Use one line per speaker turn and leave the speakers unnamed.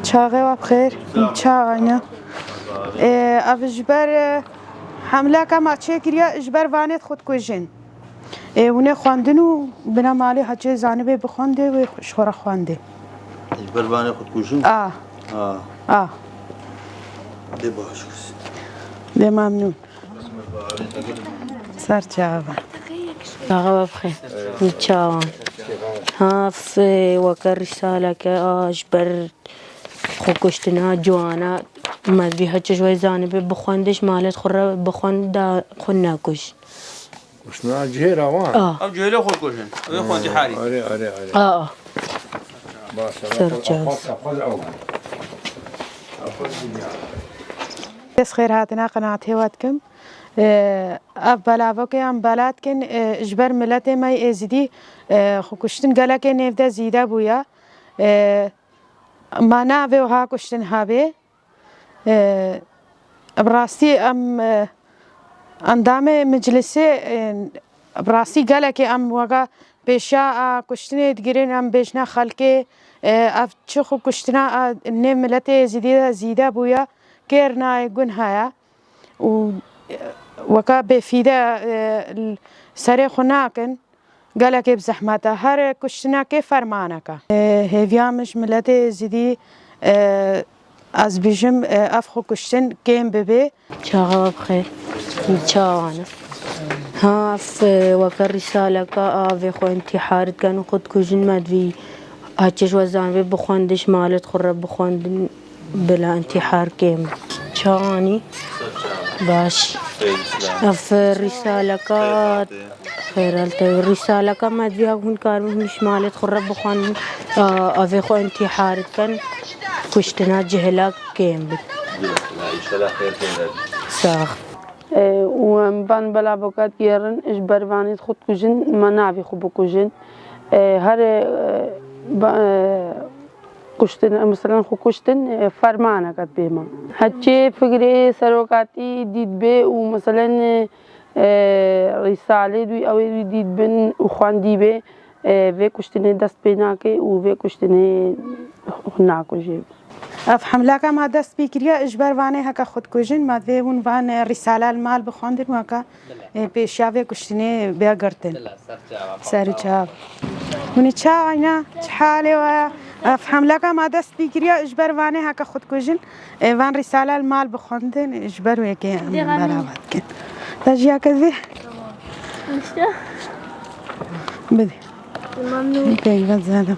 چاقه و بخیر چاق اینا اف جبر حمله کم اچه کریا جبر وانت خود کجن اونه خواندن و بنا مالی هچه زانبه بخونده و شورا خوانده
جبر وانت خود کجن؟ ده باش کسی
ده ممنون سر چاقه
چاقه بخیر چاقه هاف وكر رسالة كأجبر خوكشتنا جوانا ما بيها شوي زانب بخوندش مالت خرا بخوند خناكش
وشنا جهيرة وان
اب جهيرة خود كوشن وين خوندي حالي
أري
بس خير هاتنا قناعتي واتكم اف بلاوكي ام بلاتكن اجبر ملت ما ازدي خوكشتن قالك نفدا زيدا بويا ما نافي وها كشتن هابي براستي ام اندام مجلسي براستي قالك ام وقا بيشا كشتن تجرين ام بيشنا خلكي اف تشخو كشتنا نم ملت زيدا بويا كيرنا يقول هيا وكا بفيدا سري خناكن قالك بزحمته هر كشتنا كيف فرمانك هيفيامش ملتي زدي از بيجم افخو كشتن كيم ببي
چاقه بخير چاوانا هاف وكر رسالة كأوي خو انتحار كانوا خود كوجن مدوي هاتش وزان بخوندش مالت خرا بخوند بلا انتحار كيم چاواني باش اف رسالة كات خيرالت الرسالة كما دي هون كارو مش مالت خرب بخوان اوي خو انتحار كان كشتنا جهلا كيم ساخ
ومبان بلا بوكات يرن اجبر وانيت خود كوجن ما نعرف خو بكوجن هر كشتن مثلا خو كشتن فرمانه كات بما هتشي فكري سروكاتي ديد بي ومثلا رساله دوي او ديد بن وخواندي بي في كشتن دست بيناكي وفي كشتن هناكو جيب
اف حمله ما دست بكريا اجبر واني هكا خود كوجن ما في ون وان رساله المال بخوندن وكا بيشافي كشتني بيغرتن سر جاب من تشاينا حالي و اف حمله ما دست بكريا اجبر واني هكا خود كوجن وان رساله المال بخوندن اجبر ويكي برابط كن تجي كذي بدي ممنون كيف زادم